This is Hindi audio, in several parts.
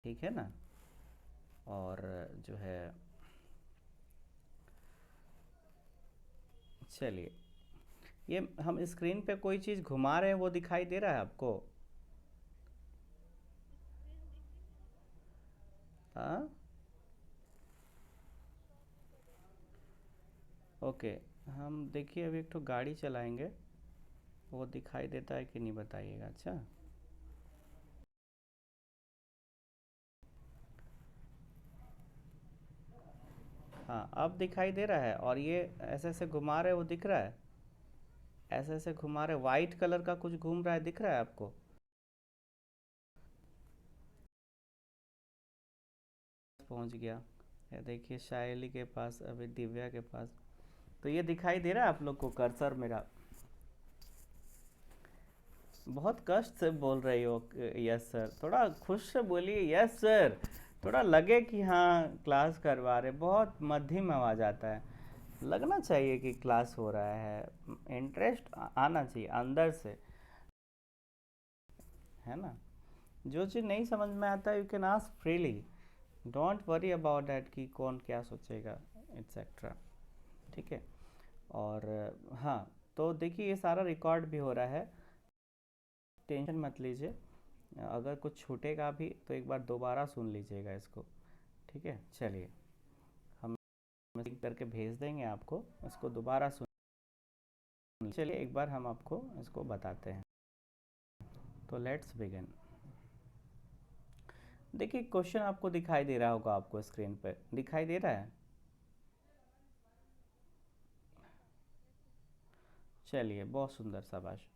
ठीक है ना। और जो है, चलिए, ये हम स्क्रीन पे कोई चीज़ घुमा रहे हैं, वो दिखाई दे रहा है आपको? हाँ, ओके। हम देखिए अभी एक तो गाड़ी चलाएंगे, वो दिखाई देता है कि नहीं बताइएगा। अच्छा, हाँ अब दिखाई दे रहा है। और ये ऐसे ऐसे घुमा रहे, वो दिख रहा है? ऐसे ऐसे घुमा रहे, वाइट कलर का कुछ घूम रहा है, दिख रहा है आपको? पहुंच गया। ये देखिए शायली के पास, अभी दिव्या के पास। तो ये दिखाई दे रहा है आप लोग को कर्सर मेरा? बहुत कष्ट से बोल रही हो। यस सर, थोड़ा खुश से बोलिए यस सर। थोड़ा लगे कि हाँ क्लास करवा रहे। बहुत मध्यम आवाज़ आता है। लगना चाहिए कि क्लास हो रहा है। इंटरेस्ट आना चाहिए अंदर से, है ना। जो चीज़ नहीं समझ में आता you can ask freely. Don't worry about that कि कौन क्या सोचेगा, एट्सेट्रा। ठीक है। और हाँ, तो देखिए ये सारा रिकॉर्ड भी हो रहा है, टेंशन मत लीजिए। अगर कुछ छूटेगा भी तो एक बार दोबारा सुन लीजिएगा इसको। ठीक है, चलिए, हम लिंक करके भेज देंगे आपको, इसको दोबारा सुन। चलिए एक बार हम आपको इसको बताते हैं। तो लेट्स बिगिन। देखिए क्वेश्चन आपको दिखाई दे रहा होगा, आपको स्क्रीन पर दिखाई दे रहा है? चलिए, बहुत सुंदर, शाबाश।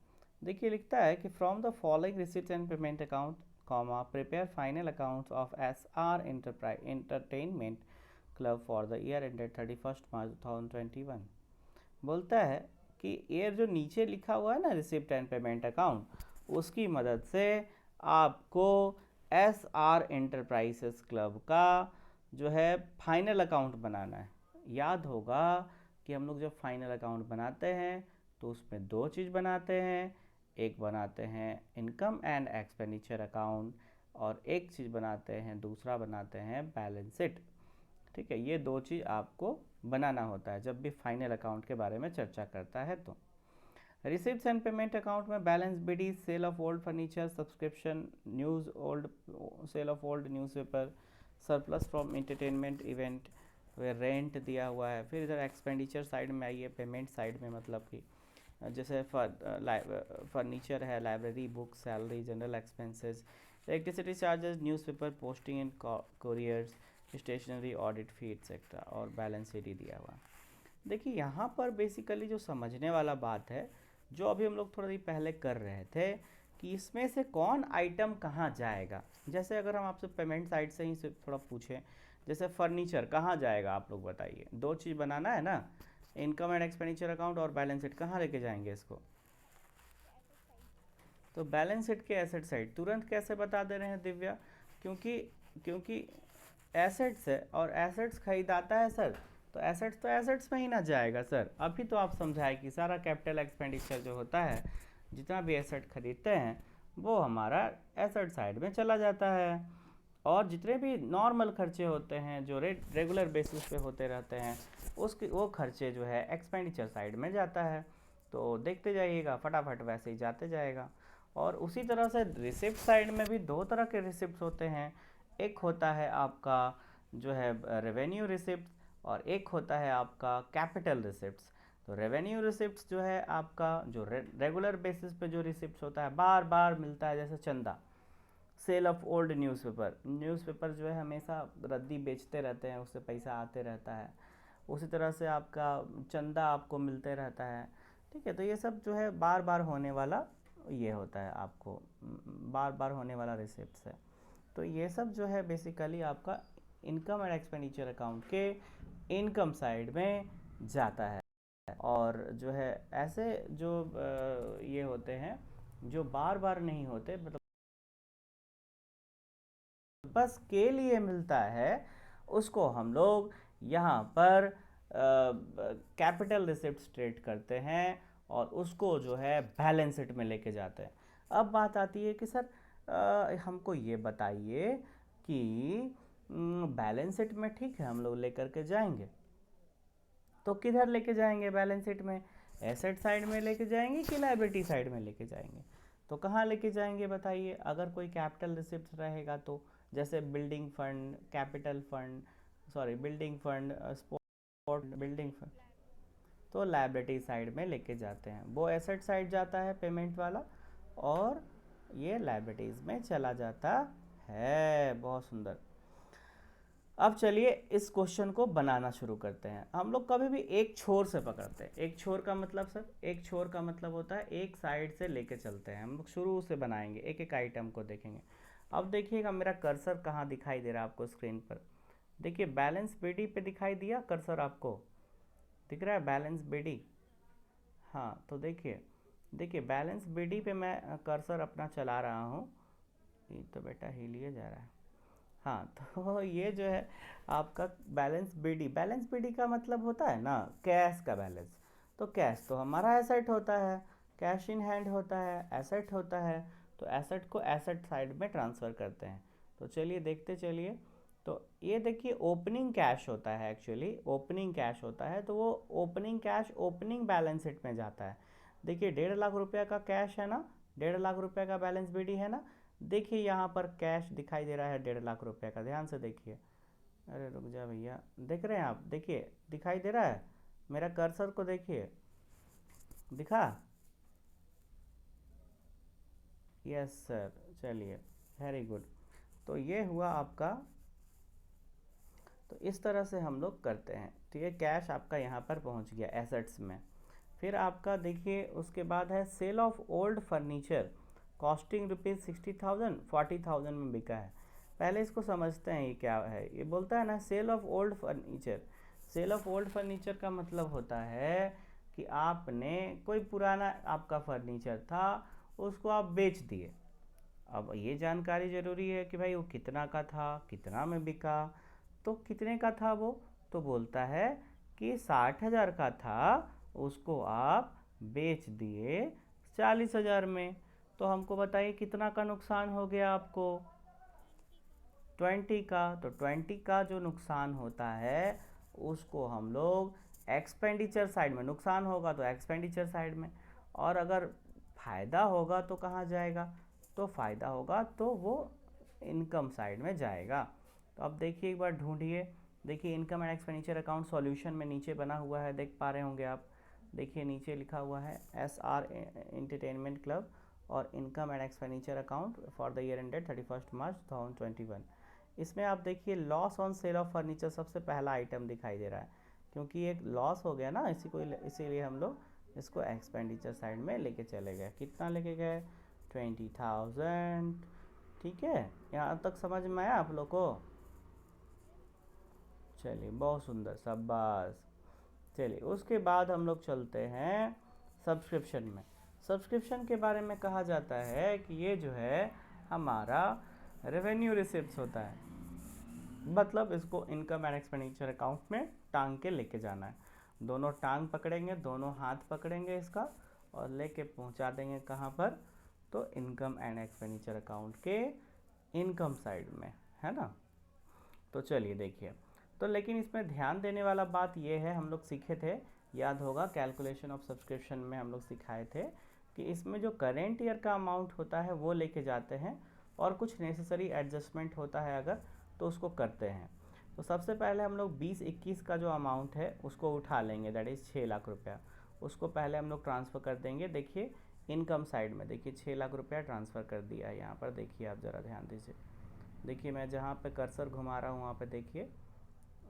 देखिए लिखता है कि from the following receipt and payment account, comma prepare final accounts of S R entertainment club for the year ended 31 मार्च 2021। बोलता है कि ये जो नीचे लिखा हुआ है ना, रिसिप्ट एंड पेमेंट अकाउंट, उसकी मदद से आपको एस आर एंटरप्राइजेस क्लब का जो है फाइनल अकाउंट बनाना है। याद होगा कि हम लोग जब फाइनल अकाउंट बनाते हैं तो उसमें दो चीज़ बनाते हैं। एक बनाते हैं इनकम एंड एक्सपेंडिचर अकाउंट, और एक चीज़ बनाते हैं, दूसरा बनाते हैं बैलेंस शीट। ठीक है, ये दो चीज़ आपको बनाना होता है जब भी फाइनल अकाउंट के बारे में चर्चा करता है। तो रिसिप्ट्स एंड पेमेंट अकाउंट में balance BD, sale of old furniture, subscription, news old, sale of old newspaper, surplus from entertainment event, वे रेंट दिया हुआ है। फिर इधर एक्सपेंडिचर साइड में आइए, पेमेंट साइड में, मतलब कि जैसे फर्नीचर है, library, book, salary, general expenses, electricity charges, newspaper, posting and couriers, stationery, audit fee etcetera, और बैलेंस शीट ही दिया हुआ। देखिए यहाँ पर बेसिकली जो समझने वाला बात है, जो अभी हम लोग थोड़ा देर पहले कर रहे थे, कि इसमें से कौन आइटम कहाँ जाएगा। जैसे अगर हम आपसे पेमेंट साइड से ही थोड़ा पूछें, जैसे फर्नीचर कहाँ जाएगा, आप लोग बताइए। दो चीज़ बनाना है ना, इनकम एंड एक्सपेंडिचर अकाउंट और बैलेंस शीट, कहाँ लेके जाएंगे इसको? तो बैलेंस शीट के एसेट साइड। तुरंत कैसे बता दे रहे हैं दिव्या? क्योंकि क्योंकि एसेट्स है और एसेट्स खरीदाता है सर, तो एसेट्स में ही ना जाएगा सर। अभी तो आप समझाए कि सारा कैपिटल एक्सपेंडिचर जो होता है, जितना भी एसेट खरीदते हैं, वो हमारा एसेट साइड में चला जाता है। और जितने भी नॉर्मल खर्चे होते हैं जो रेगुलर बेसिस पे होते रहते हैं, उसके वो खर्चे जो है एक्सपेंडिचर साइड में जाता है। तो देखते जाइएगा, फटाफट वैसे ही जाते जाएगा। और उसी तरह से रिसिप्ट साइड में भी दो तरह के रिसिप्ट होते हैं। एक होता है आपका जो है रेवेन्यू रिसिप्ट, और एक होता है आपका कैपिटल रिसिप्ट्स। तो रेवेन्यू रिसिप्ट्स जो है आपका, जो रेगुलर बेसिस पे जो रिसिप्ट्स होता है, बार बार मिलता है, जैसे चंदा, sale of old newspaper, newspaper जो है हमेशा रद्दी बेचते रहते हैं, उससे पैसा आते रहता है। उसी तरह से आपका चंदा आपको मिलते रहता है। ठीक है, तो ये सब जो है बार बार होने वाला, ये होता है आपको बार बार होने वाला रिसिप्ट है। तो ये सब जो है बेसिकली आपका इनकम एंड एक्सपेंडिचर अकाउंट के इनकम साइड में जाता है। और जो है ऐसे जो ये होते हैं जो बार बार नहीं होते, मतलब बस के लिए मिलता है, उसको हम लोग यहाँ पर कैपिटल रिसिप्ट ट्रेड करते हैं, और उसको जो है बैलेंस शीट में लेके जाते हैं। अब बात आती है कि सर हमको ये बताइए कि बैलेंस शीट में ठीक है हम लोग लेकर के जाएंगे, तो किधर लेके जाएंगे बैलेंस शीट में, एसेट साइड में लेके जाएंगे कि लायबिलिटी साइड में लेके जाएंगे, तो कहाँ लेके जाएंगे बताइए। अगर कोई कैपिटल रिसिप्ट रहेगा तो जैसे building fund, capital fund, sorry building fund, sport building fund, तो लायबिलिटी साइड में लेके जाते हैं, वो एसेट साइड जाता है पेमेंट वाला और ये लायबिलिटीज़ में चला जाता है। बहुत सुंदर। अब चलिए इस क्वेश्चन को बनाना शुरू करते हैं। हम लोग कभी भी एक छोर से पकड़ते हैं। एक छोर का मतलब सर, एक छोर का मतलब होता है एक साइड से लेके चलते हैं। हम लोग शुरू से बनाएंगे, एक एक आइटम को देखेंगे। अब देखिएगा मेरा कर्सर कहाँ दिखाई दे रहा है आपको स्क्रीन पर। देखिए बैलेंस बीडी पे दिखाई दिया कर्सर, आपको दिख रहा है बैलेंस बीडी। हाँ तो देखिए, देखिए बैलेंस बीडी पे मैं कर्सर अपना चला रहा हूँ। ये तो बेटा हिलिए जा रहा है। हाँ तो ये जो है आपका बैलेंस बीडी का मतलब होता है ना कैश का बैलेंस। तो कैश तो हमारा एसेट होता है, कैश इन हैंड होता है, एसेट होता है। तो एसेट को एसेट साइड में ट्रांसफ़र करते हैं। तो चलिए देखते चलिए। तो ये देखिए ओपनिंग कैश होता है, एक्चुअली ओपनिंग कैश होता है, तो वो opening cash opening balance sheet में जाता है। देखिए 1.5 लाख रुपये का कैश है ना, 1.5 लाख रुपये का बैलेंस बीडी है ना। देखिए यहाँ पर कैश दिखाई दे रहा है 1.5 लाख रुपये का, ध्यान से देखिए। अरे रुक जा भैया, देख रहे हैं आप, देखिए दिखाई दे रहा है, मेरा कर्सर को देखिए, दिखा। यस सर, चलिए वेरी गुड। तो ये हुआ आपका, तो इस तरह से हम लोग करते हैं। तो ये कैश आपका यहाँ पर पहुँच गया एसेट्स में। फिर आपका देखिए उसके बाद है sale of old furniture costing ₹60,000 40,000 में बिका है। पहले इसको समझते हैं ये क्या है। ये बोलता है ना sale of old furniture. Sale of old furniture का मतलब होता है कि आपने कोई पुराना आपका फर्नीचर था उसको आप बेच दिए। अब ये जानकारी ज़रूरी है कि भाई वो कितना का था, कितना में बिका। तो कितने का था वो, तो बोलता है कि 60,000 का था, उसको आप बेच दिए 40,000 में। तो हमको बताइए कितना का नुकसान हो गया आपको, 20 का। तो 20 का जो नुकसान होता है उसको हम लोग एक्सपेंडिचर साइड में, नुकसान होगा तो एक्सपेंडिचर साइड में, और अगर फ़ायदा होगा तो कहाँ जाएगा, तो फ़ायदा होगा तो वो इनकम साइड में जाएगा। तो अब देखिए एक बार ढूंढिए, देखिए income and expenditure account solution में नीचे बना हुआ है, देख पा रहे होंगे आप। देखिए नीचे लिखा हुआ है SR एंटरटेनमेंट क्लब और income and expenditure account for the year ended 31 मार्च 2021। इसमें आप देखिए loss on sale of furniture सबसे पहला आइटम दिखाई दे रहा है, क्योंकि एक लॉस हो गया ना इसीलिए हम लोग इसको एक्सपेंडिचर साइड में लेके चले गए। कितना लेके गए, 20,000। ठीक है, यहाँ तक समझ में आया आप लोग को। चलिए बहुत सुंदर, शाबाश। चलिए उसके बाद हम लोग चलते हैं सब्सक्रिप्शन में। सब्सक्रिप्शन के बारे में कहा जाता है कि ये जो है हमारा रेवेन्यू रिसिप्ट्स होता है, मतलब इसको इनकम एंड एक्सपेंडिचर अकाउंट में टांग के लेके जाना है। दोनों टांग पकड़ेंगे, दोनों हाथ पकड़ेंगे इसका और लेके पहुंचा देंगे कहाँ पर, तो इनकम एंड एक्सपेंडिचर अकाउंट के इनकम साइड में, है ना। तो चलिए देखिए, तो लेकिन इसमें ध्यान देने वाला बात ये है, हम लोग सीखे थे, याद होगा कैलकुलेशन ऑफ सब्सक्रिप्शन में हम लोग सिखाए थे कि इसमें जो करेंट ईयर का अमाउंट होता है वो लेके जाते हैं और कुछ नेसेसरी एडजस्टमेंट होता है अगर, तो उसको करते हैं। तो सबसे पहले हम लोग 20-21 का जो अमाउंट है उसको उठा लेंगे, दैट इज़ 6 लाख रुपया। उसको पहले हम लोग ट्रांसफ़र कर देंगे। देखिए इनकम साइड में देखिए 6 लाख रुपया ट्रांसफ़र कर दिया है यहाँ पर। देखिए आप ज़रा ध्यान दीजिए, देखिए मैं जहाँ पे कर्सर घुमा रहा हूँ वहाँ पे देखिए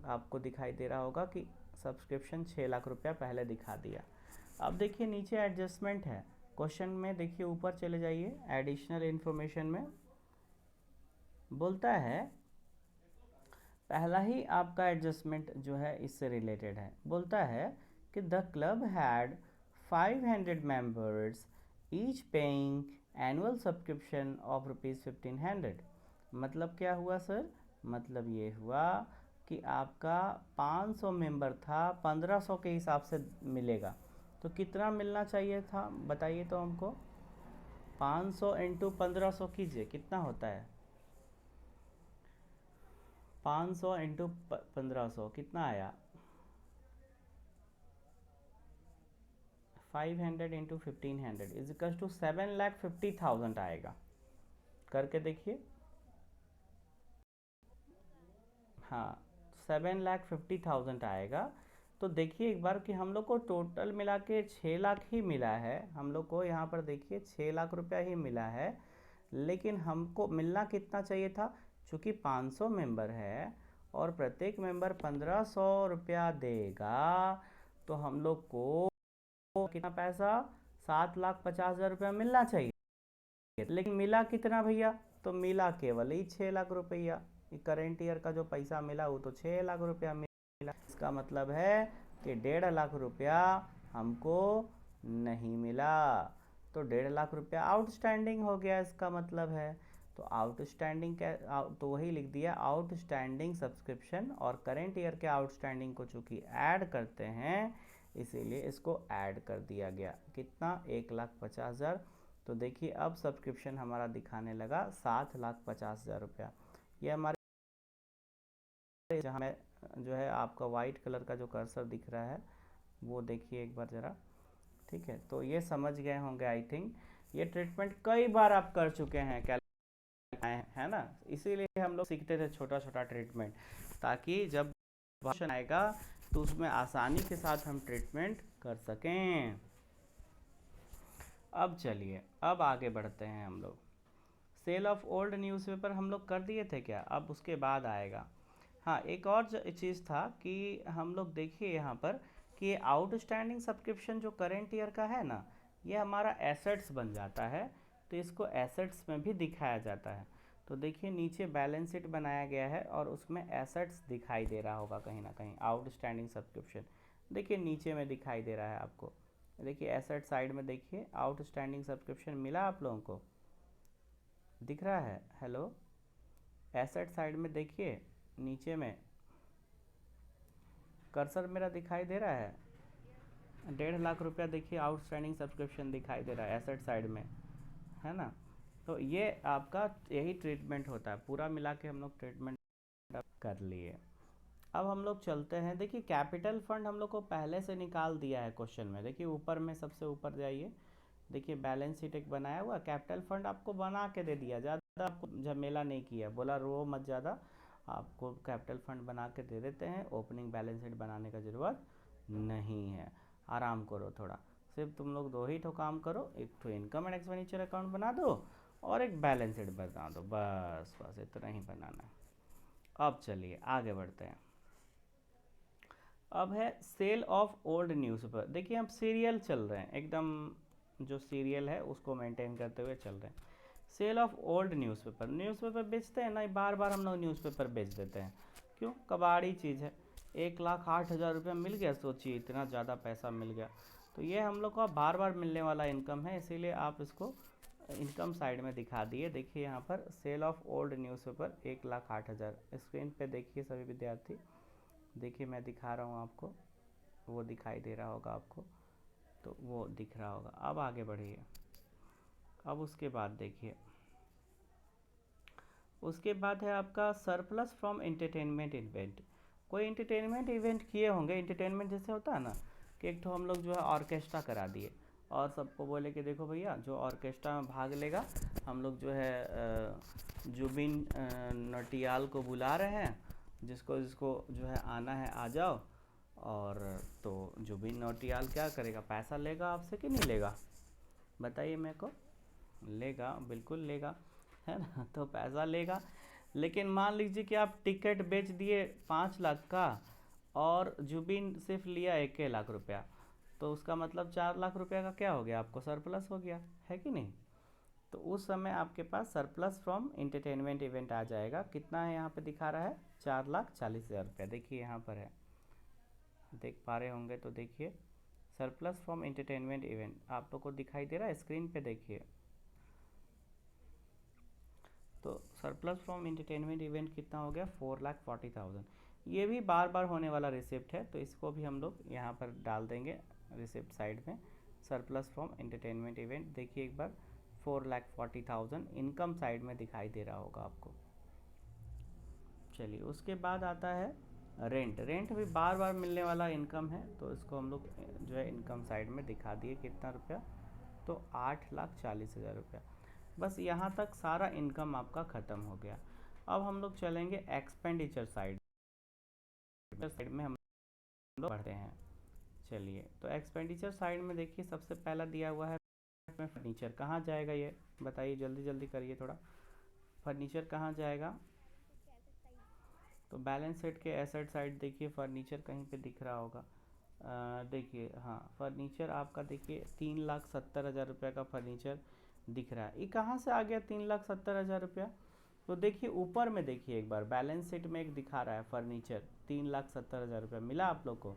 आपको दिखाई दे रहा होगा कि सब्सक्रिप्शन 6 लाख रुपया पहले दिखा दिया। अब देखिए नीचे एडजस्टमेंट है क्वेश्चन में, देखिए ऊपर चले जाइए एडिशनल इन्फॉर्मेशन में, बोलता है पहला ही आपका एडजस्टमेंट जो है इससे रिलेटेड है। बोलता है कि the club had 500 members each paying annual subscription of ₹1500। मतलब क्या हुआ सर, मतलब ये हुआ कि आपका 500 मेंबर था, 1500 के हिसाब से मिलेगा, तो कितना मिलना चाहिए था बताइए तो हमको। 500 इंटू 1500 कीजिए, कितना होता है, 500 इंटू 1500 कितना आया? 500 इंटू 1500 इज इक्वल टू 7,50,000 आएगा। करके देखिए। हाँ, 7,50,000 आएगा। तो देखिए एक बार कि हम लोग को टोटल मिला के 6 लाख ही मिला है। हम लोग को यहाँ पर देखिए 6 लाख रुपया ही मिला है, लेकिन हमको मिलना कितना चाहिए था? चूँकि 500 मेंबर है और प्रत्येक मेंबर 1500 रुपया देगा, तो हम लोग को कितना पैसा? 7,50,000 रुपया मिलना चाहिए। लेकिन मिला कितना भैया? तो मिला केवल ही 6 लाख रुपया। करेंट ईयर का जो पैसा मिला वो तो 6 लाख रुपया मिला। इसका मतलब है कि 1.5 लाख रुपया हमको नहीं मिला। तो 1.5 लाख रुपया आउटस्टैंडिंग हो गया, इसका मतलब है। तो आउटस्टैंडिंग तो वही लिख दिया, आउटस्टैंडिंग सब्सक्रिप्शन। और करेंट ईयर के आउटस्टैंडिंग को चूँकि ऐड करते हैं, इसीलिए इसको ऐड कर दिया गया। कितना? 1,50,000। तो देखिए अब सब्सक्रिप्शन हमारा दिखाने लगा 7,50,000 रुपया। ये हमारे जहाँ में जो है आपका वाइट कलर का जो कर्सर दिख रहा है वो देखिए एक बार ज़रा। ठीक है, तो ये समझ गए होंगे आई थिंक। ये ट्रीटमेंट कई बार आप कर चुके हैं, क्या है ना? इसीलिए हम लोग सीखते थे छोटा छोटा ट्रीटमेंट, ताकि जब क्वेश्चन आएगा तो उसमें आसानी के साथ हम ट्रीटमेंट कर सकें। अब चलिए, अब आगे बढ़ते हैं हम लोग। सेल ऑफ ओल्ड न्यूज़पेपर हम लोग कर दिए थे क्या? अब उसके बाद आएगा। हाँ, एक और चीज़ था कि हम लोग देखिए यहाँ पर कि आउटस्टैंडिंग सब्सक्रिप्शन जो करेंट ईयर का है ना, ये हमारा एसेट्स बन जाता है। तो इसको एसेट्स में भी दिखाया जाता है। तो देखिए नीचे बैलेंस शीट बनाया गया है और उसमें एसेट्स दिखाई दे रहा होगा कहीं ना कहीं, आउटस्टैंडिंग सब्सक्रिप्शन। देखिए नीचे में दिखाई दे रहा है आपको। देखिए एसेट साइड में देखिए आउटस्टैंडिंग सब्सक्रिप्शन मिला आप लोगों को? दिख रहा है? हेलो, एसेट साइड में देखिए नीचे में कर्सर मेरा दिखाई दे रहा है। 1.5 लाख रुपया देखिए आउटस्टैंडिंग सब्सक्रिप्शन दिखाई दे रहा है एसेट साइड में, है ना? तो ये आपका यही ट्रीटमेंट होता है। पूरा मिला के हम लोग ट्रीटमेंट कर लिए। अब हम लोग चलते हैं। देखिए कैपिटल फंड हम लोग को पहले से निकाल दिया है क्वेश्चन में। देखिए ऊपर में सबसे ऊपर जाइए, देखिए बैलेंस शीट एक बनाया हुआ, कैपिटल फंड आपको बना के दे दिया, ज़्यादा आपको झमेला नहीं किया, बोला रो मत ज़्यादा, आपको कैपिटल फंड बना के दे देते हैं। ओपनिंग बैलेंस शीट बनाने का ज़रूरत नहीं है, आराम करो थोड़ा। सिर्फ तुम लोग दो ही तो काम करो, एक तो इनकम एंड एक्सपेंडिचर अकाउंट बना दो और एक बैलेंस शीट बना दो, बस बस इतना ही बनाना है। अब चलिए आगे बढ़ते हैं। अब है सेल ऑफ ओल्ड न्यूज़पेपर। देखिए हम सीरियल चल रहे हैं, एकदम जो सीरियल है उसको मेंटेन करते हुए चल रहे हैं। Sale of old newspaper, newspaper बेचते हैं ना, बार बार हम लोग न्यूज़पेपर बेच देते हैं। क्यों? कबाड़ी चीज़ है। 1,08,000 रुपया मिल गया, सोचिए इतना ज़्यादा पैसा मिल गया। तो ये हम लोग का बार बार मिलने वाला इनकम है, इसीलिए आप इसको इनकम साइड में दिखा दिए। देखिए यहाँ पर sale of old newspaper 1,08,000, screen पे देखिए सभी विद्यार्थी। देखिए मैं दिखा रहा हूँ आपको, वो दिखाई दे रहा होगा आपको, तो वो दिख रहा होगा। अब आगे बढ़िए। अब उसके बाद देखिए, उसके बाद है आपका सरप्लस फ्रॉम एंटरटेनमेंट इवेंट। कोई एंटरटेनमेंट इवेंट किए होंगे, एंटरटेनमेंट जैसे होता है ना कि एक तो हम लोग जो है ऑर्केस्ट्रा करा दिए और सबको बोले कि देखो भैया जो ऑर्केस्ट्रा में भाग लेगा, हम लोग जो है जुबिन नौटियाल को बुला रहे हैं, जिसको जिसको जो है आना है आ जाओ। और तो जुबिन नौटियाल क्या करेगा? पैसा लेगा आपसे कि नहीं लेगा? बताइए मेरे को। लेगा, बिल्कुल लेगा, है ना? तो पैसा लेगा। लेकिन मान लीजिए कि आप टिकट बेच दिए 5 लाख का और जुबिन सिर्फ लिया 1 लाख रुपया, तो उसका मतलब 4 लाख रुपया का क्या हो गया? आपको सरप्लस हो गया, है कि नहीं? तो उस समय आपके पास सरप्लस फ्रॉम एंटरटेनमेंट इवेंट आ जाएगा। कितना है यहाँ पे दिखा रहा है? 4,40,000 रुपया। देखिए यहाँ पर है, देख पा रहे होंगे तो देखिए, सरप्लस फ्रॉम एंटरटेनमेंट इवेंट आप लोग को दिखाई दे रहा है स्क्रीन पे, देखिए। तो सरप्लस फ्रॉम एंटरटेनमेंट इवेंट कितना हो गया? 4,40,000। ये भी बार बार होने वाला रिसिप्ट है, तो इसको भी हम लोग यहाँ पर डाल देंगे रिसिप्ट साइड में। सरप्लस फ्रॉम एंटरटेनमेंट इवेंट देखिए एक बार, 4,40,000 इनकम साइड में दिखाई दे रहा होगा आपको। चलिए उसके बाद आता है रेंट। रेंट भी बार बार मिलने वाला इनकम है, तो इसको हम लोग जो है इनकम साइड में दिखा दिए कितना रुपया, तो 8,40,000 रुपया। बस यहाँ तक सारा इनकम आपका ख़त्म हो गया। अब हम लोग चलेंगे एक्सपेंडिचर साइड में हम लोग बढ़ते हैं। चलिए तो एक्सपेंडिचर साइड में देखिए सबसे पहला दिया हुआ है फर्नीचर। कहाँ जाएगा ये बताइए, जल्दी जल्दी करिए थोड़ा। फर्नीचर कहाँ जाएगा? तो बैलेंस शीट के एसेट साइड देखिए फर्नीचर कहीं पे दिख रहा होगा। देखिए हाँ, फर्नीचर आपका देखिए 3,70,000 रुपये का फर्नीचर दिख रहा है। ये कहाँ से आ गया 3,70,000 रुपया? तो देखिए ऊपर में देखिए एक बार बैलेंस शीट में एक दिखा रहा है फर्नीचर 3,70,000 रुपया मिला आप लोग को।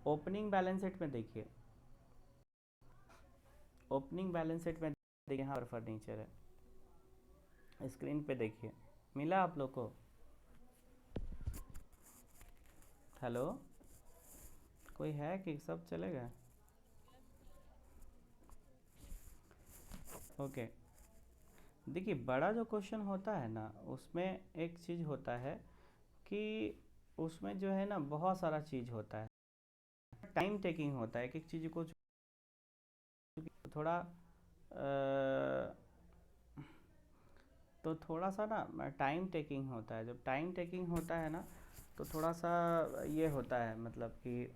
ओपनिंग बैलेंस शीट में देखिए, ओपनिंग बैलेंस शीट में देखिए यहाँ पर फर्नीचर है, स्क्रीन पे देखिए मिला आप लोग को। हेलो, कोई है कि सब चले गए? ओके। देखिए बड़ा जो क्वेश्चन होता है ना, उसमें एक चीज़ होता है कि उसमें जो है ना बहुत सारा चीज़ होता है, टाइम टेकिंग होता है एक एक चीज़ को थोड़ा तो थोड़ा सा ना टाइम टेकिंग होता है। जब टाइम टेकिंग होता है ना तो थोड़ा सा ये होता है, मतलब कि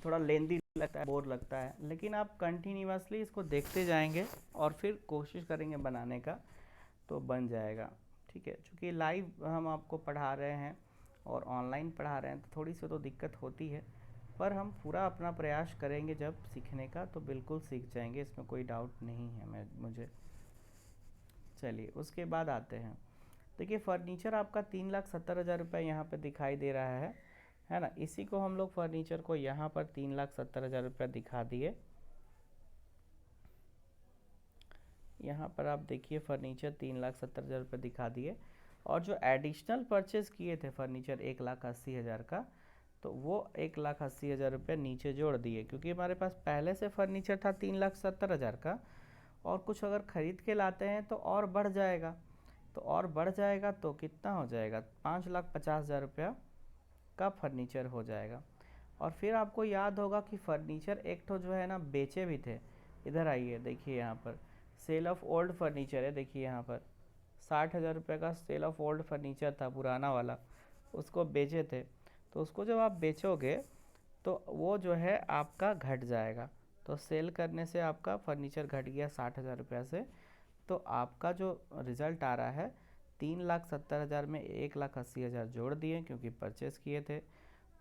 थोड़ा लेंदी लगता है, बोर लगता है, लेकिन आप कंटिन्यूसली इसको देखते जाएंगे और फिर कोशिश करेंगे बनाने का तो बन जाएगा। ठीक है, चूँकि लाइव हम आपको पढ़ा रहे हैं और ऑनलाइन पढ़ा रहे हैं तो थोड़ी सी तो दिक्कत होती है, पर हम पूरा अपना प्रयास करेंगे जब सीखने का तो बिल्कुल सीख जाएंगे, इसमें कोई डाउट नहीं है मुझे। चलिए उसके बाद आते हैं। देखिए फर्नीचर आपका 3,70,000 रुपये यहाँ पे दिखाई दे रहा है ना। इसी को हम लोग फर्नीचर को यहाँ पर 3,70,000 रुपया दिखा दिए। यहाँ पर आप देखिए फर्नीचर 3,70,000 रुपये दिखा दिए, और जो एडिशनल परचेज़ किए थे फर्नीचर 1,80,000 का, तो वो 1,80,000 रुपये नीचे जोड़ दिए, क्योंकि हमारे पास पहले से फर्नीचर था 3,70,000 का, और कुछ अगर ख़रीद के लाते हैं तो और बढ़ जाएगा, तो और बढ़ जाएगा तो कितना हो जाएगा, 5,50,000 रुपया का फर्नीचर हो जाएगा। और फिर आपको याद होगा कि फर्नीचर एक तो जो है ना बेचे भी थे। इधर आइए देखिए यहाँ पर सेल ऑफ ओल्ड फर्नीचर है, देखिए यहाँ पर 60,000 रुपये का सेल ऑफ ओल्ड फर्नीचर था पुराना वाला, उसको बेचे थे। तो उसको जब आप बेचोगे तो वो जो है आपका घट जाएगा, तो सेल करने से आपका फर्नीचर घट गया 60,000 रुपया से, तो आपका जो रिज़ल्ट आ रहा है 3,70,000 में 1,80,000 जोड़ दिए क्योंकि परचेज़ किए थे,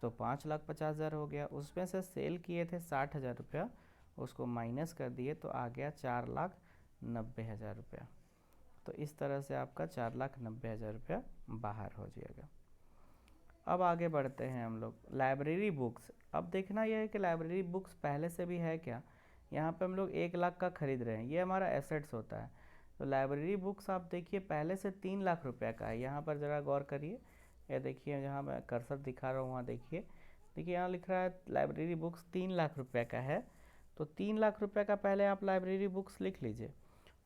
तो 5,50,000 हो गया। उसमें से सेल किए थे 60,000 रुपया, उसको माइनस कर दिए तो आ गया 4,90,000 रुपया। तो इस तरह से आपका 4,90,000 रुपया बाहर हो जाएगा। अब आगे बढ़ते हैं हम लोग लाइब्रेरी बुक्स। अब देखना यह है कि लाइब्रेरी बुक्स पहले से भी है क्या। यहाँ पे हम लोग 1,00,000 का खरीद रहे हैं, ये हमारा एसेट्स होता है। तो लाइब्रेरी बुक्स आप देखिए पहले से 3,00,000 रुपये का है। यहाँ पर ज़रा गौर करिए, ये देखिए जहाँ मैं कर्सर दिखा रहा हूँ वहाँ देखिए, देखिए यहाँ लिख रहा है लाइब्रेरी बुक्स 3,00,000 रुपये का है। तो 3,00,000 रुपये का पहले आप लाइब्रेरी बुक्स लिख लीजिए,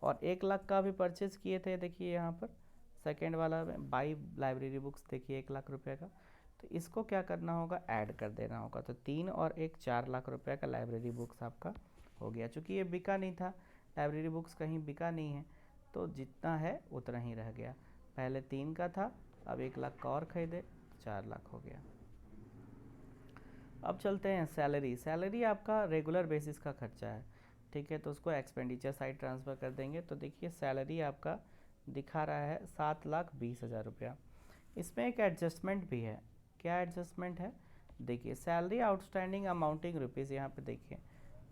और 1,00,000 का भी परचेज़ किए थे, देखिए यहाँ पर सेकेंड वाला में बाई लाइब्रेरी बुक्स देखिए 1,00,000 रुपये का। तो इसको क्या करना होगा, ऐड कर देना होगा, तो 3 और 1 4,00,000 रुपये का लाइब्रेरी बुक्स आपका हो गया। चूँकि ये बिका नहीं था, लाइब्रेरी बुक्स कहीं बिका नहीं है, तो जितना है उतना ही रह गया। पहले 3 का था, अब 1,00,000 का और खरीदे, 4,00,000 हो गया। अब चलते हैं सैलरी। सैलरी आपका रेगुलर बेसिस का खर्चा है, ठीक है, तो उसको एक्सपेंडिचर साइड ट्रांसफ़र कर देंगे। तो देखिए सैलरी आपका दिखा रहा है 7,20,000 रुपया। इसमें एक एडजस्टमेंट भी है। क्या एडजस्टमेंट है, देखिए सैलरी आउटस्टैंडिंग अमाउंटिंग रुपीज़, यहाँ पे देखिए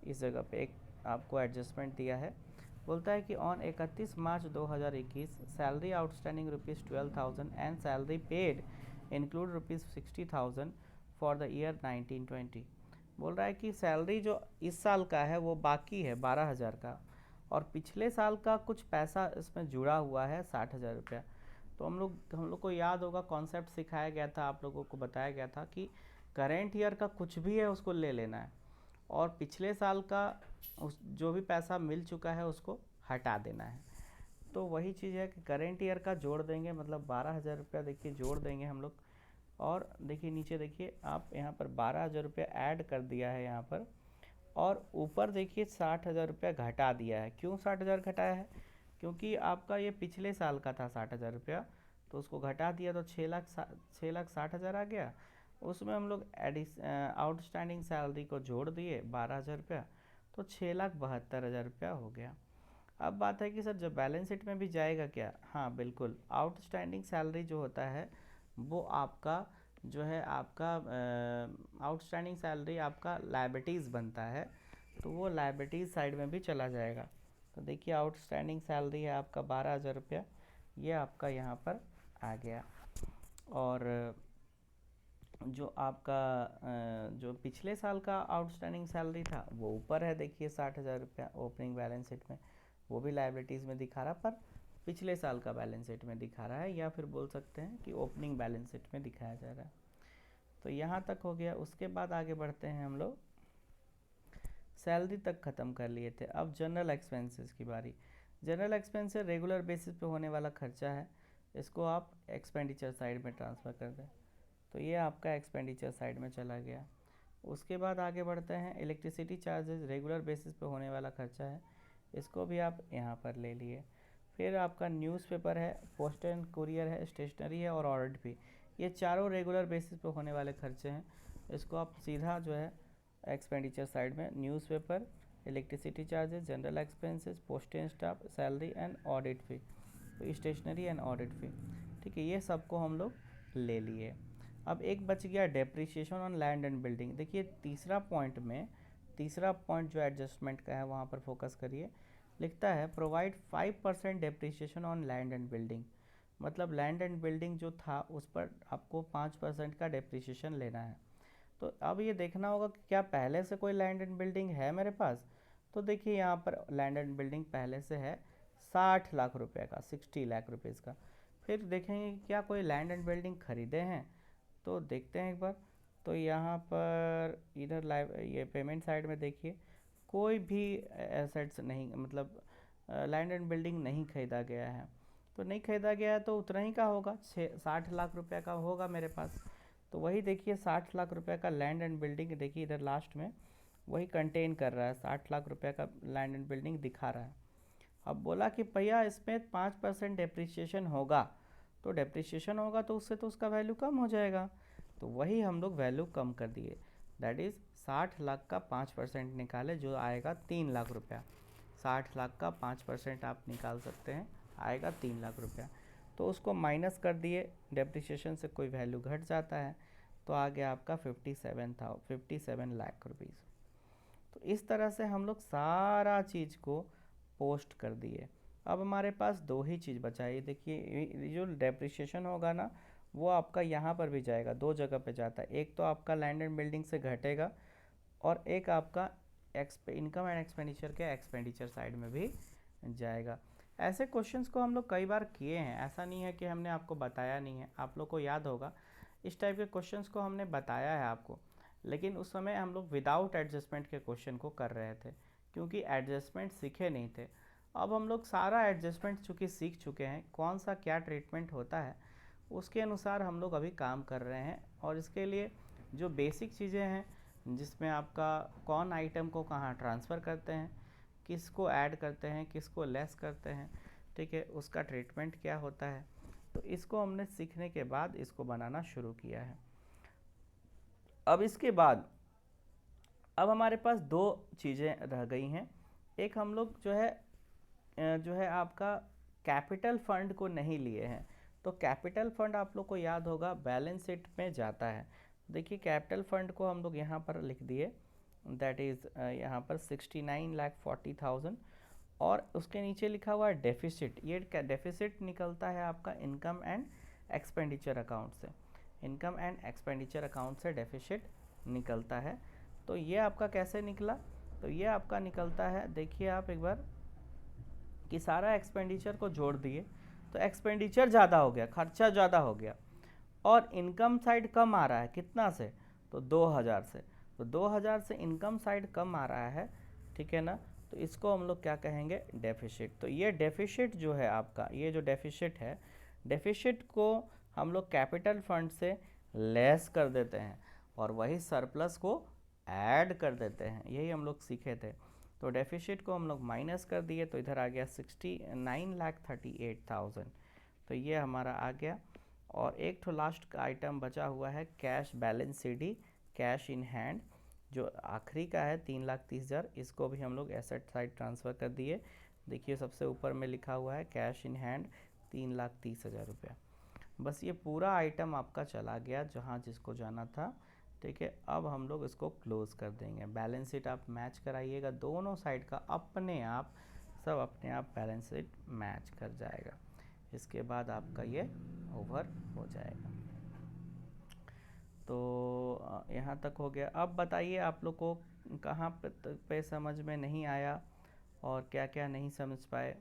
इस जगह पे एक आपको एडजस्टमेंट दिया है। बोलता है कि on 31 March 2021 salary outstanding rupees 12,000 and salary paid include rupees 60,000 for the year 1920। बोल रहा है कि सैलरी जो इस साल का है वो बाकी है 12,000 का, और पिछले साल का कुछ पैसा इसमें जुड़ा हुआ है 60,000 रुपया। तो हम लोग को याद होगा कॉन्सेप्ट सिखाया गया था, आप लोगों को बताया गया था कि करेंट ईयर का कुछ भी है उसको ले लेना है, और पिछले साल का जो भी पैसा मिल चुका है उसको हटा देना है। तो वही चीज़ है कि करेंट ईयर का जोड़ देंगे, मतलब 12,000 रुपया देखिए जोड़ देंगे हम लोग। और देखिए नीचे देखिए आप यहाँ पर 12,000 रुपया ऐड कर दिया है यहाँ पर, और ऊपर देखिए 60,000 रुपया घटा दिया है। क्यों 60,000 घटाया है? क्योंकि आपका ये पिछले साल का था 60,000 रुपया, तो उसको घटा दिया तो 6,60,000 आ गया। उसमें हम लोग आउटस्टैंडिंग सैलरी को जोड़ दिए 12,000 रुपया, तो 6,72,000 रुपया हो गया। अब बात है कि सर जब बैलेंस शीट में भी जाएगा क्या? हाँ बिल्कुल, आउटस्टैंडिंग सैलरी जो होता है वो आपका जो है आपका आउटस्टैंडिंग सैलरी आपका लायबिलिटीज़ बनता है, तो वो लायबिलिटीज़ साइड में भी चला जाएगा। तो देखिए आउटस्टैंडिंग सैलरी है आपका 12,000 रुपया, ये आपका यहाँ पर आ गया। और जो आपका जो पिछले साल का आउटस्टैंडिंग सैलरी था वो ऊपर है, देखिए 60,000 रुपया ओपनिंग बैलेंस शीट में, वो भी लायबिलिटीज़ में दिखा रहा, पर पिछले साल का बैलेंस शीट में दिखा रहा है, या फिर बोल सकते हैं कि ओपनिंग बैलेंस शीट में दिखाया जा रहा है। तो यहाँ तक हो गया। उसके बाद आगे बढ़ते हैं हम लोग, सैलरी तक ख़त्म कर लिए थे, अब जनरल एक्सपेंसेस की बारी। जनरल एक्सपेंसेस रेगुलर बेसिस पे होने वाला खर्चा है, इसको आप एक्सपेंडिचर साइड में ट्रांसफ़र कर दें, तो ये आपका एक्सपेंडिचर साइड में चला गया। उसके बाद आगे बढ़ते हैं, इलेक्ट्रिसिटी चार्जेस रेगुलर बेसिस पे होने वाला खर्चा है, इसको भी आप यहाँ पर ले लिए। फिर आपका न्यूज़पेपर है, पोस्ट एंड कुरियर है, स्टेशनरी है और ऑडिट फी, ये चारों रेगुलर बेसिस पे होने वाले खर्चे हैं, इसको आप सीधा जो है एक्सपेंडिचर साइड में, newspaper, electricity charges, general expenses, postage staff, salary and audit fee, तो स्टेशनरी एंड ऑडिट फी, ठीक है, ये सबको हम लोग ले लिए। अब एक बच गया depreciation on land and building. देखिए तीसरा पॉइंट जो एडजस्टमेंट का है वहाँ पर फोकस करिए। लिखता है provide 5% depreciation on land and building, मतलब लैंड एंड बिल्डिंग जो था उस पर आपको 5% का डेप्रिसिएशन लेना है। तो अब ये देखना होगा कि क्या पहले से कोई लैंड एंड बिल्डिंग है मेरे पास। तो देखिए यहाँ पर लैंड एंड बिल्डिंग पहले से है 60 लाख रुपए का, 60 लाख रुपीज़ का। फिर देखेंगे क्या कोई लैंड एंड बिल्डिंग खरीदे हैं, तो देखते हैं एक बार। तो यहाँ पर इधर ये पेमेंट साइड में देखिए कोई भी एसेट्स नहीं, मतलब लैंड एंड बिल्डिंग नहीं खरीदा गया है। तो नहीं खरीदा गया है तो उतना ही का होगा, 60 लाख रुपए का होगा मेरे पास। तो वही देखिए 60 लाख रुपए का लैंड एंड बिल्डिंग, देखिए इधर लास्ट में वही कंटेन कर रहा है, 60 लाख रुपए का लैंड एंड बिल्डिंग दिखा रहा है। अब बोला कि भैया इसमें 5% डेप्रिसिएशन होगा, तो डेप्रिसिएशन होगा तो उससे तो उसका वैल्यू कम हो जाएगा, तो वही हम लोग वैल्यू कम कर दिए। दैट इज़ 60 लाख का 5% निकाले जो आएगा 3 लाख रुपया। 60 लाख का 5% आप निकाल सकते हैं, आएगा 3 लाख रुपया। तो उसको माइनस कर दिए, डेप्रिसिएशन से कोई वैल्यू घट जाता है, तो आ गया आपका 57 लाख रुपीज़। तो इस तरह से हम लोग सारा चीज़ को पोस्ट कर दिए। अब हमारे पास दो ही चीज़ बचा है, देखिए जो डेप्रिसिएशन होगा ना वो आपका यहाँ पर भी जाएगा, दो जगह पे जाता है, एक तो आपका लैंड एंड बिल्डिंग से घटेगा और एक आपका इनकम एंड एक्सपेंडिचर के एक्सपेंडिचर साइड में भी जाएगा। ऐसे क्वेश्चंस को हम लोग कई बार किए हैं, ऐसा नहीं है कि हमने आपको बताया नहीं है, आप लोग को याद होगा इस टाइप के क्वेश्चंस को हमने बताया है आपको, लेकिन उस समय हम लोग विदाउट एडजस्टमेंट के क्वेश्चन को कर रहे थे क्योंकि एडजस्टमेंट सीखे नहीं थे। अब हम लोग सारा एडजस्टमेंट चूँकि सीख चुके हैं, कौन सा क्या ट्रीटमेंट होता है उसके अनुसार हम लोग अभी काम कर रहे हैं। और इसके लिए जो बेसिक चीज़ें हैं जिसमें आपका कौन आइटम को कहाँ ट्रांसफ़र करते हैं, किसको ऐड करते हैं, किसको लेस करते हैं, ठीक है, उसका ट्रीटमेंट क्या होता है, तो इसको हमने सीखने के बाद इसको बनाना शुरू किया है। अब इसके बाद अब हमारे पास दो चीज़ें रह गई हैं। एक हम लोग जो है आपका कैपिटल फंड को नहीं लिए हैं, तो कैपिटल फंड आप लोग को याद होगा बैलेंस शीट में जाता है। देखिए कैपिटल फंड को हम लोग यहाँ पर लिख दिए, दैट इज़ यहाँ पर 69,40,000 और उसके नीचे लिखा हुआ है डेफिसिट। ये डेफिसिट निकलता है आपका इनकम एंड एक्सपेंडिचर अकाउंट से, इनकम एंड एक्सपेंडिचर अकाउंट से डेफिसिट निकलता है। तो ये आपका कैसे निकला, तो ये आपका निकलता है, देखिए आप एक बार कि सारा एक्सपेंडिचर को जोड़ दिए तो एक्सपेंडिचर ज़्यादा हो गया, खर्चा ज़्यादा हो गया, और इनकम साइड कम आ रहा है, कितना से, तो 2,000 से, तो 2,000 से इनकम साइड कम आ रहा है, ठीक है ना। तो इसको हम लोग क्या कहेंगे, डेफिसिट। तो ये डेफिसिट जो है आपका, ये जो डेफिसिट है, डेफिसिट को हम लोग कैपिटल फंड से लेस कर देते हैं और वही सरप्लस को ऐड कर देते हैं, यही हम लोग सीखे थे। तो डेफिसिट को हम लोग माइनस कर दिए तो इधर आ गया 69,38,000, तो ये हमारा आ गया। और एक तो लास्ट का आइटम बचा हुआ है cash balance CD, cash in hand, जो आखिरी का है 3,30,000, इसको भी हम लोग एसेट साइड ट्रांसफ़र कर दिए। देखिए सबसे ऊपर में लिखा हुआ है कैश इन हैंड 3,30,000 रुपया। बस ये पूरा आइटम आपका चला गया जहाँ जिसको जाना था, ठीक है। अब हम लोग इसको क्लोज कर देंगे। बैलेंस शीट आप मैच कराइएगा, दोनों साइड का अपने आप, सब अपने आप बैलेंस शीट मैच कर जाएगा। इसके बाद आपका ये ओवर हो जाएगा। तो यहाँ तक हो गया। अब बताइए आप लोग को कहाँ पे समझ में नहीं आया और क्या क्या नहीं समझ पाए।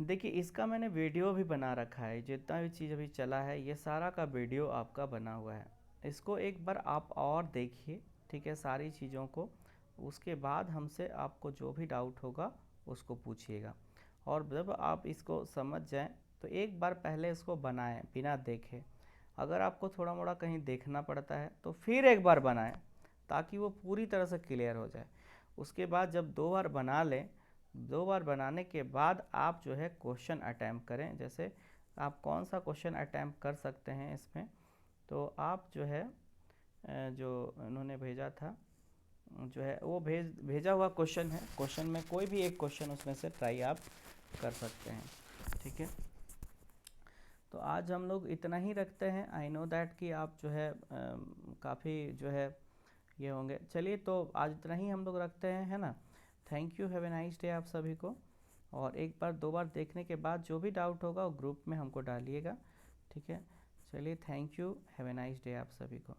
देखिए इसका मैंने वीडियो भी बना रखा है, जितना भी चीज़ अभी चला है ये सारा का वीडियो आपका बना हुआ है। इसको एक बार आप और देखिए, ठीक है, सारी चीज़ों को। उसके बाद हमसे आपको जो भी डाउट होगा उसको पूछिएगा। और जब आप इसको समझ जाएं तो एक बार पहले इसको बनाएं बिना देखे। अगर आपको थोड़ा मोड़ा कहीं देखना पड़ता है तो फिर एक बार बनाएं ताकि वो पूरी तरह से क्लियर हो जाए। उसके बाद जब 2 बार बना लें, 2 बार बनाने के बाद आप जो है क्वेश्चन अटैम्प्ट करें। जैसे आप कौन सा क्वेश्चन अटैम्प्ट कर सकते हैं इसमें, तो आप जो है जो उन्होंने भेजा था, जो है वो भेजा हुआ क्वेश्चन है, क्वेश्चन में कोई भी एक क्वेश्चन उसमें से ट्राई आप कर सकते हैं, ठीक है। तो आज हम लोग इतना ही रखते हैं। आई नो दैट कि आप जो है काफ़ी जो है ये होंगे। चलिए तो आज इतना ही हम लोग रखते हैं, है ना। Thank you, have a nice day आप सभी को। और एक बार 2 बार देखने के बाद जो भी डाउट होगा वो ग्रुप में हमको डालिएगा, ठीक है। चलिए thank you, have a nice day आप सभी को।